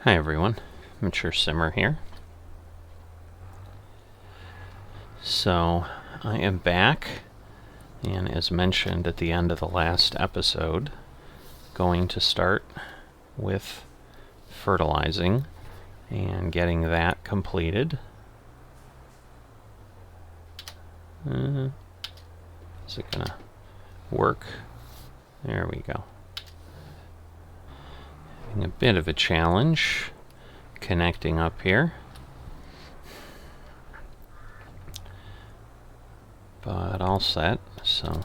Hi everyone, Mature Simmer here. So I am back, and as mentioned at the end of the last episode, going to start with fertilizing and getting that completed. Is it gonna work? There we go. Having a bit of a challenge connecting up here, but all set. So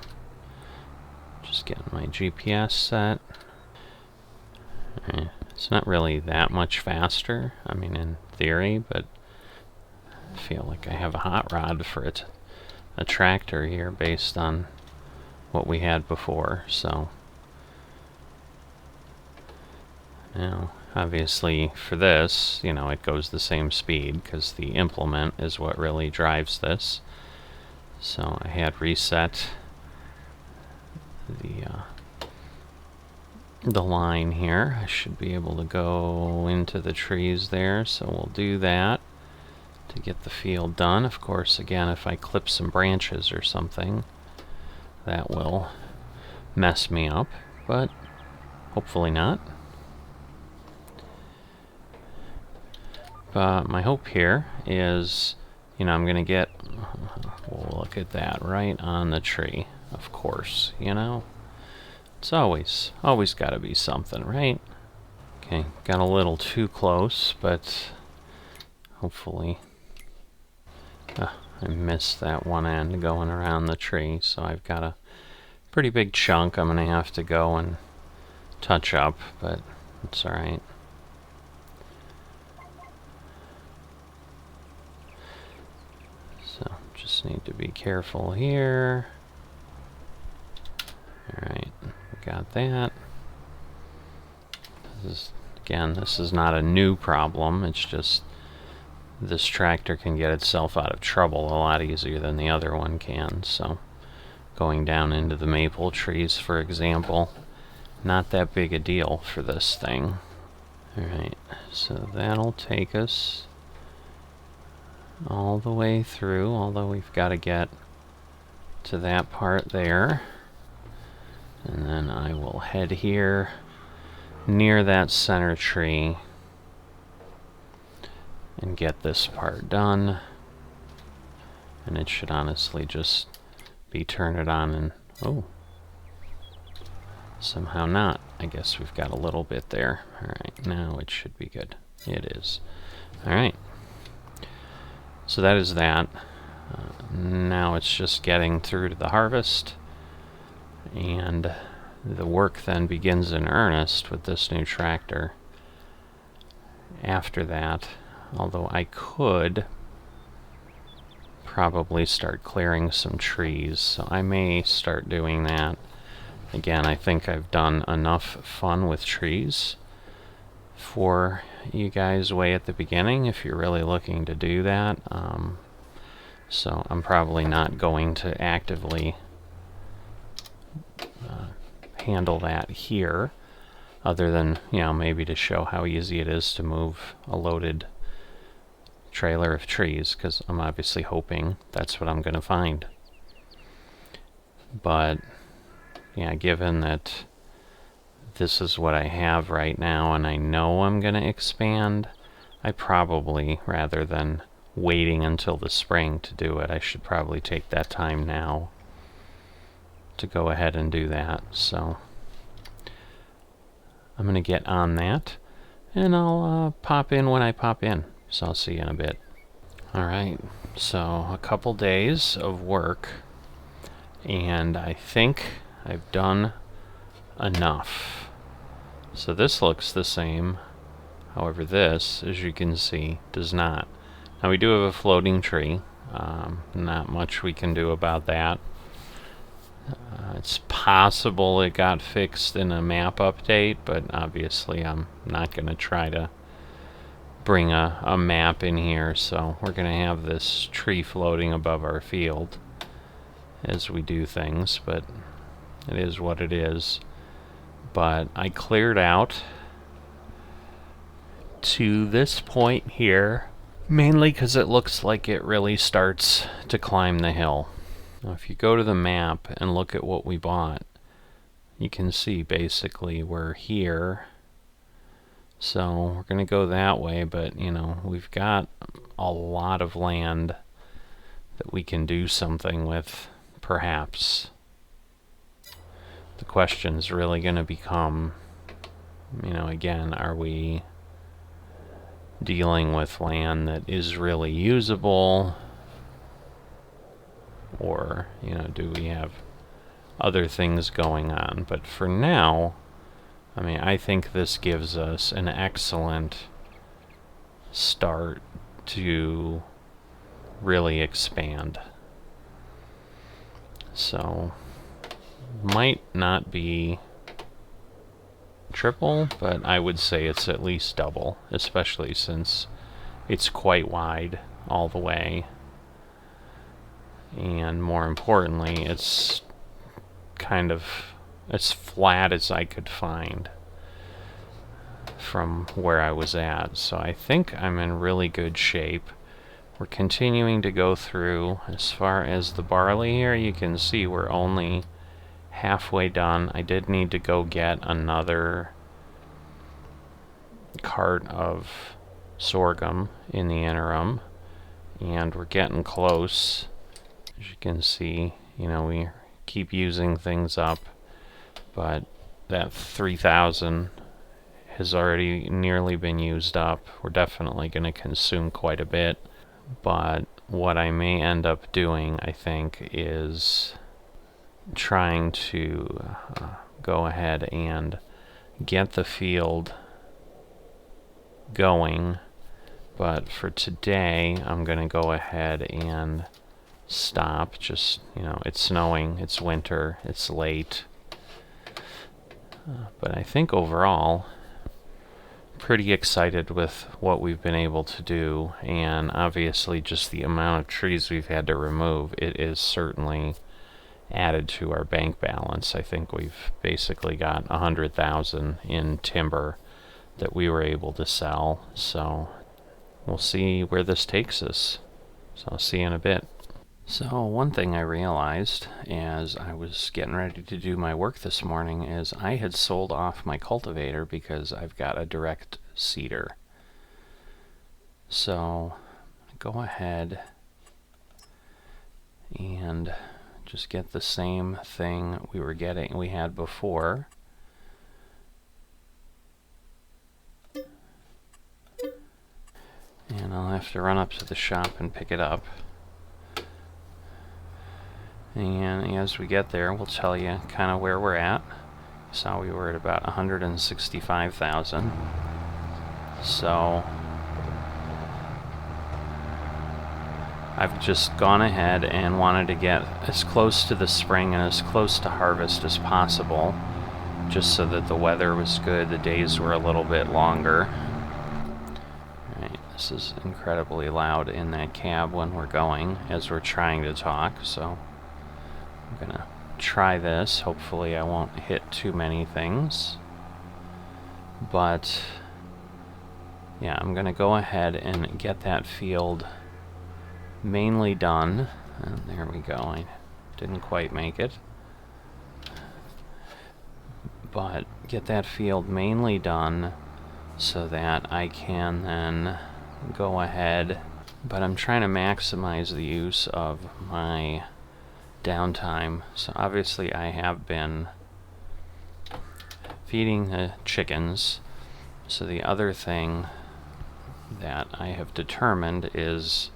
just getting my GPS set. It's not really that much faster, I mean in theory, but I feel like I have a hot rod for a tractor here based on what we had before. So now obviously for this, it goes the same speed because the implement is what really drives this. So I had reset the line here. I should be able to go into the trees there, so we'll do that to get the field done. Of course, again, if I clip some branches or something, that will mess me up, but hopefully not. But my hope here is, I'm going to get, look at that, right on the tree, of course, It's always got to be something, right? Okay, got a little too close, but hopefully I missed that one end going around the tree, so I've got a pretty big chunk I'm going to have to go and touch up, but it's alright. So just need to be careful here. Alright, got that. This is not a new problem, it's just this tractor can get itself out of trouble a lot easier than the other one can. So going down into the maple trees, for example, not that big a deal for this thing. Alright, so that'll take us all the way through, although we've got to get to that part there. And then I will head here near that center tree and get this part done. And it should honestly just be turn it on and, oh, somehow not. I guess we've got a little bit there. Alright, now it should be good. It is. Alright. So that is that. Now it's just getting through to the harvest, and the work then begins in earnest with this new tractor after that, although I could probably start clearing some trees, so I may start doing that. Again, I think I've done enough fun with trees for you guys way at the beginning if you're really looking to do that. So I'm probably not going to actively handle that here, other than, maybe to show how easy it is to move a loaded trailer of trees, because I'm obviously hoping that's what I'm going to find. But yeah, given that this is what I have right now and I know I'm going to expand, I probably, rather than waiting until the spring to do it, I should probably take that time now to go ahead and do that. So I'm going to get on that, and I'll pop in when I pop in. So I'll see you in a bit. Alright, so a couple days of work, and I think I've done enough. So this looks the same, however this, as you can see, does not. Now we do have a floating tree, not much we can do about that. It's possible it got fixed in a map update, but obviously I'm not going to try to bring a map in here, so we're going to have this tree floating above our field as we do things, but it is what it is. But I cleared out to this point here, mainly because it looks like it really starts to climb the hill. Now, if you go to the map and look at what we bought, you can see basically we're here. So we're going to go that way, but you know, we've got a lot of land that we can do something with, perhaps. The question's really going to become, you know, again, are we dealing with land that is really usable, or, you know, do we have other things going on? But for now, I mean, I think this gives us an excellent start to really expand. So, might not be triple, but I would say it's at least double, especially since it's quite wide all the way. And more importantly, it's kind of as flat as I could find from where I was at. So I think I'm in really good shape. We're continuing to go through. As far as the barley here, you can see we're only halfway done. I did need to go get another cart of sorghum in the interim, and we're getting close. As you can see, you know, we keep using things up, but that 3,000 has already nearly been used up. We're definitely going to consume quite a bit, but what I may end up doing, I think, is trying to go ahead and get the field going, but for today I'm going to go ahead and stop. Just, you know, it's snowing, it's winter, it's late, but I think overall pretty excited with what we've been able to do, and obviously just the amount of trees we've had to remove, it is certainly added to our bank balance. I think we've basically got 100,000 in timber that we were able to sell, so we'll see where this takes us. So I'll see you in a bit. So one thing I realized as I was getting ready to do my work this morning is I had sold off my cultivator because I've got a direct seeder. So go ahead and just get the same thing we had before. And I'll have to run up to the shop and pick it up. And as we get there, we'll tell you kind of where we're at. So we were at about 165,000. So I've just gone ahead and wanted to get as close to the spring and as close to harvest as possible, just so that the weather was good, the days were a little bit longer. Right, this is incredibly loud in that cab when we're going, as we're trying to talk, so I'm gonna try this. Hopefully I won't hit too many things, but yeah, I'm gonna go ahead and get that field mainly done. And there we go. I didn't quite make it, but get that field mainly done so that I can then go ahead. But I'm trying to maximize the use of my downtime. So obviously I have been feeding the chickens. So the other thing that I have determined is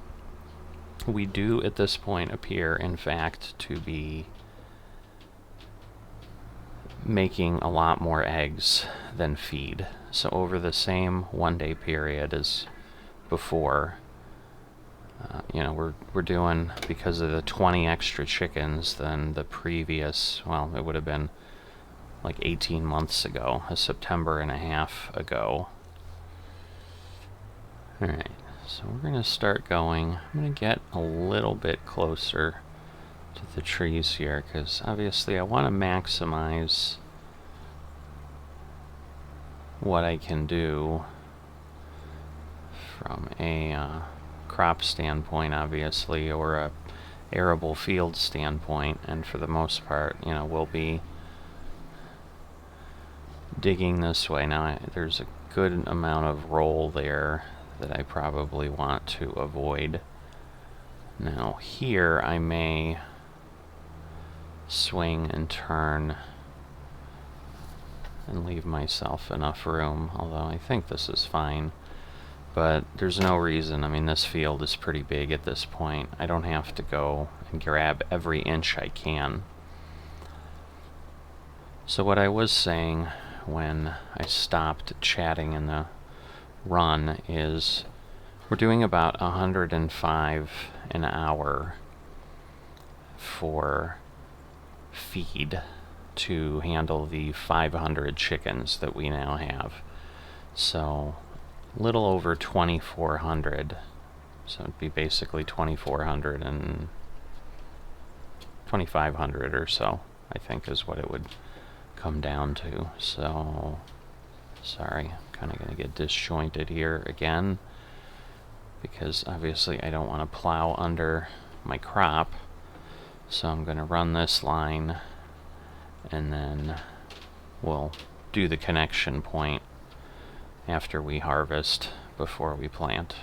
we do at this point appear, in fact, to be making a lot more eggs than feed. So over the same one-day period as before, you know, we're doing, because of the 20 extra chickens than the previous, well, it would have been like 18 months ago, a September and a half ago. Alright, so we're going to start going. I'm going to get a little bit closer to the trees here, because obviously I want to maximize what I can do from a crop standpoint, obviously, or a arable field standpoint, and for the most part, you know, we'll be digging this way. Now, there's a good amount of roll there that I probably want to avoid. Now, here I may swing and turn and leave myself enough room, although I think this is fine. But there's no reason. I mean, this field is pretty big at this point. I don't have to go and grab every inch I can. So what I was saying when I stopped chatting in the run is we're doing about 105 an hour for feed to handle the 500 chickens that we now have. So little over 2,400, so it'd be basically 2,400 and 2,500 or so, I think is what it would come down to. So, sorry, I'm kind of going to get disjointed here again, because obviously I don't want to plow under my crop. So I'm going to run this line, and then we'll do the connection point after we harvest, before we plant.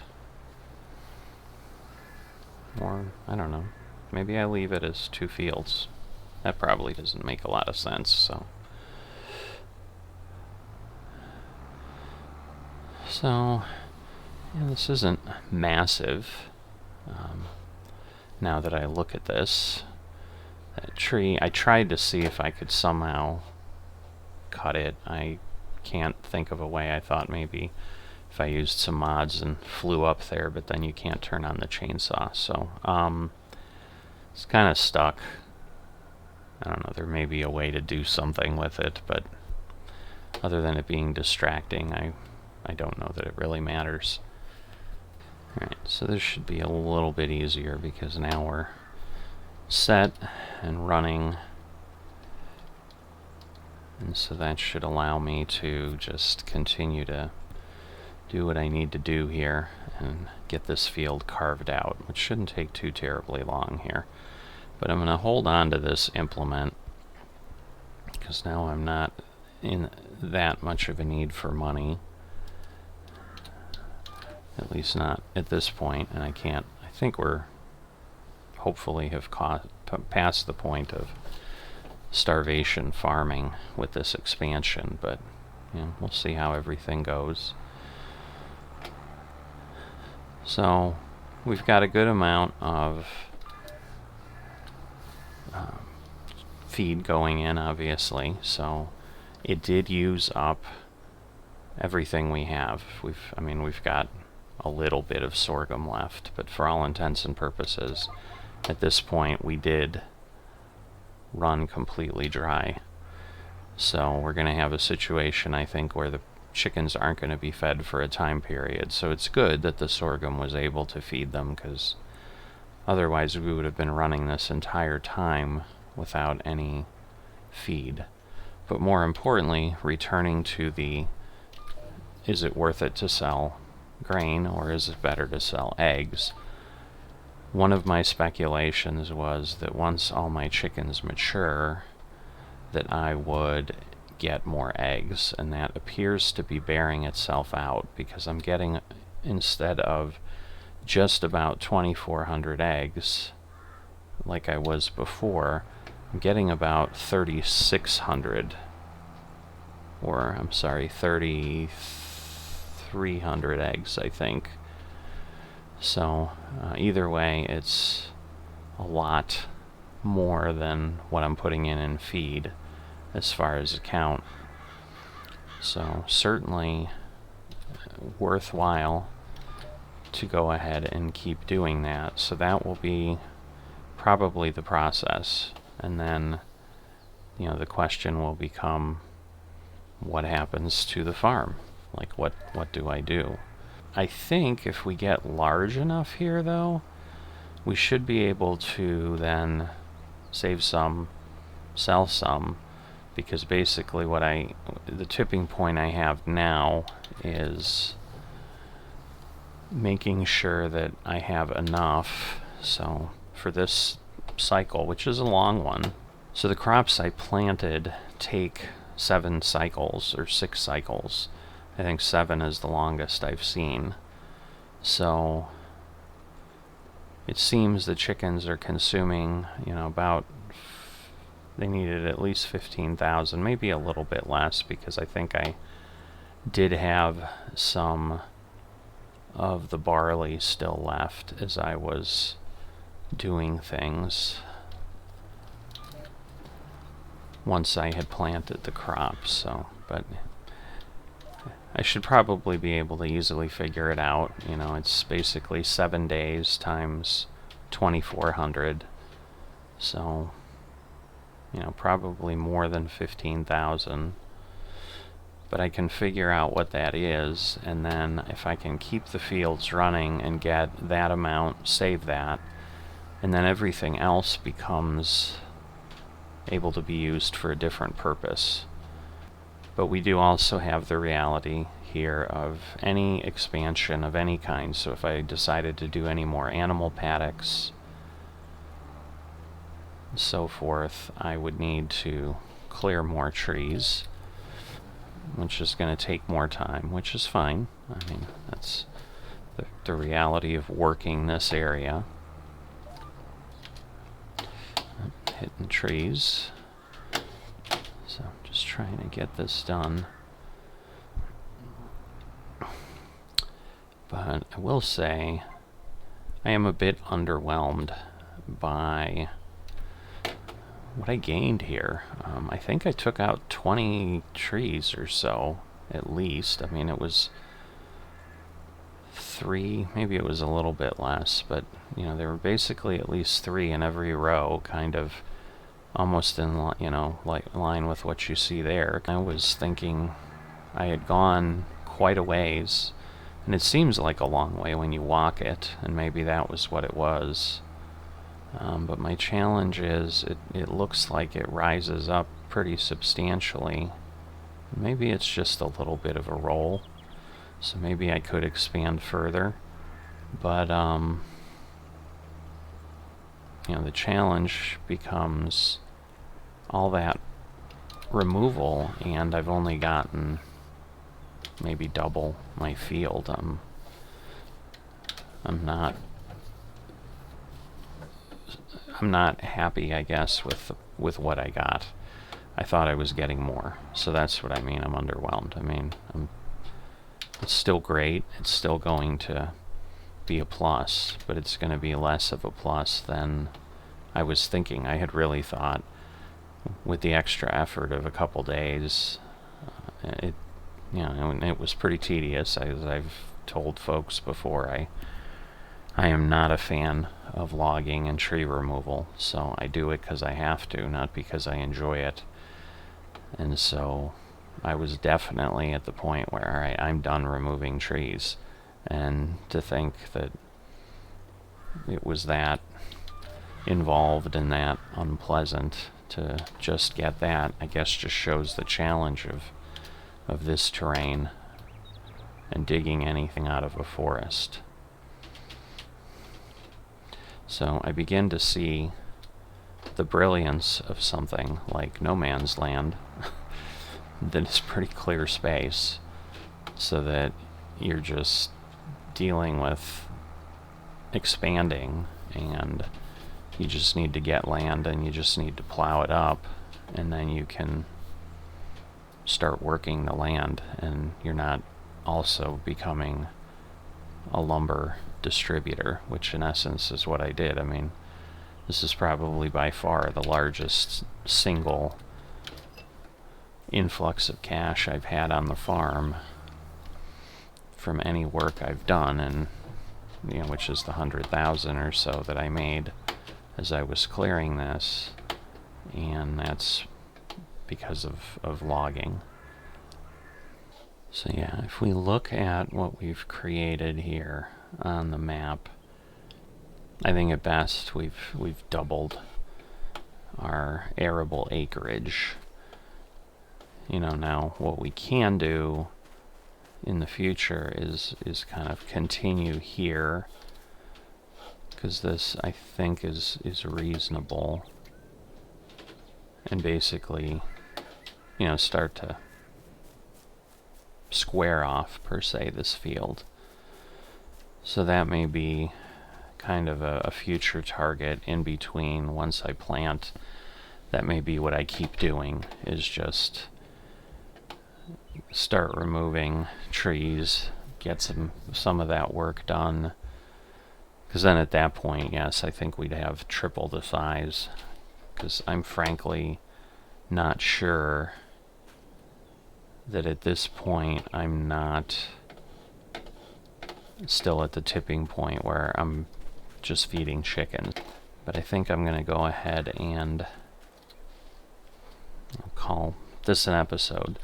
Or, I don't know, maybe I leave it as 2 fields. That probably doesn't make a lot of sense, so. So, yeah, this isn't massive. Now that I look at this, that tree, I tried to see if I could somehow cut it. I can't think of a way. I thought maybe if I used some mods and flew up there, but then you can't turn on the chainsaw, so it's kind of stuck. I don't know, there may be a way to do something with it, but other than it being distracting, I don't know that it really matters. Alright, so this should be a little bit easier because now we're set and running. And so that should allow me to just continue to do what I need to do here and get this field carved out, which shouldn't take too terribly long here. But I'm going to hold on to this implement because now I'm not in that much of a need for money. At least not at this point, and I think we're hopefully have passed the point of starvation farming with this expansion, but you know, we'll see how everything goes. So we've got a good amount of feed going in, obviously, so it did use up everything we have. We've got a little bit of sorghum left, but for all intents and purposes, at this point we did run completely dry. So we're going to have a situation, I think, where the chickens aren't going to be fed for a time period. So it's good that the sorghum was able to feed them, because otherwise we would have been running this entire time without any feed. But more importantly, returning to the, is it worth it to sell grain or is it better to sell eggs? One of my speculations was that once all my chickens mature, that I would get more eggs, and that appears to be bearing itself out, because I'm getting, instead of just about 2,400 eggs like I was before, I'm getting about 3,600, or I'm sorry, 3,300 eggs, I think. So either way, it's a lot more than what I'm putting in feed as far as a count. So certainly worthwhile to go ahead and keep doing that. So that will be probably the process. And then, you know, the question will become, what happens to the farm? Like, what do I do? I think if we get large enough here, though, we should be able to then save some, sell some, because basically the tipping point I have now is making sure that I have enough. So for this cycle, which is a long one, so the crops I planted take 7 cycles or 6 cycles. I think 7 is the longest I've seen. So it seems the chickens are consuming, about, they needed at least 15,000, maybe a little bit less, because I think I did have some of the barley still left as I was doing things once I had planted the crops. So, but I should probably be able to easily figure it out. It's basically 7 days times 2,400. So, probably more than 15,000. But I can figure out what that is, and then if I can keep the fields running and get that amount, save that, and then everything else becomes able to be used for a different purpose. But we do also have the reality here of any expansion of any kind. So if I decided to do any more animal paddocks and so forth, I would need to clear more trees, which is going to take more time, which is fine. I mean, that's the reality of working this area. Hitting trees. So just trying to get this done. But I will say I am a bit underwhelmed by what I gained here. I think I took out 20 trees or so, at least. I mean, it was 3, maybe it was a little bit less, but there were basically at least 3 in every row, kind of almost in line with what you see there. I was thinking I had gone quite a ways, and it seems like a long way when you walk it, and maybe that was what it was. But my challenge is it looks like it rises up pretty substantially. Maybe it's just a little bit of a roll, so maybe I could expand further. But the challenge becomes all that removal, and I've only gotten maybe double my field. I'm not happy, I guess, with what I got. I thought I was getting more, so that's what I mean. I'm underwhelmed. I mean, it's still great. It's still going to be a plus, but it's going to be less of a plus than I was thinking. I had really thought, with the extra effort of a couple days, it was pretty tedious. As I've told folks before, I am not a fan of logging and tree removal, so I do it because I have to, not because I enjoy it. And so I was definitely at the point where, all right, I'm done removing trees. And to think that it was that involved and that unpleasant to just get that, I guess, just shows the challenge of this terrain and digging anything out of a forest. So I begin to see the brilliance of something like no man's land that is pretty clear space, so that you're just dealing with expanding, and you just need to get land and you just need to plow it up, and then you can start working the land, and you're not also becoming a lumber distributor, which in essence is what I did. I mean, this is probably by far the largest single influx of cash I've had on the farm from any work I've done, and which is the 100,000 or so that I made as I was clearing this, and that's because of logging. So yeah, if we look at what we've created here on the map, I think at best we've doubled our arable acreage. Now what we can do in the future is kind of continue here, because this I think is reasonable, and basically, you know, start to square off per se this field. So that may be kind of a future target in between. Once I plant, that may be what I keep doing, is just start removing trees, get some of that work done, because then at that point, yes, I think we'd have triple the size, because I'm frankly not sure that at this point I'm not still at the tipping point where I'm just feeding chickens. But I think I'm going to go ahead and I'll call this an episode.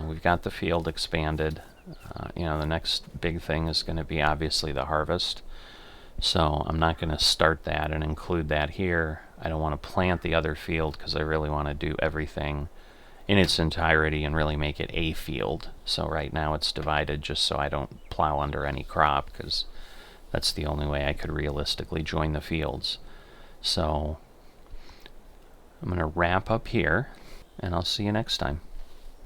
We've got the field expanded. You know, the next big thing is going to be obviously the harvest. So I'm not going to start that and include that here. I don't want to plant the other field because I really want to do everything in its entirety and really make it a field. So right now it's divided just so I don't plow under any crop, because that's the only way I could realistically join the fields. So I'm going to wrap up here, and I'll see you next time.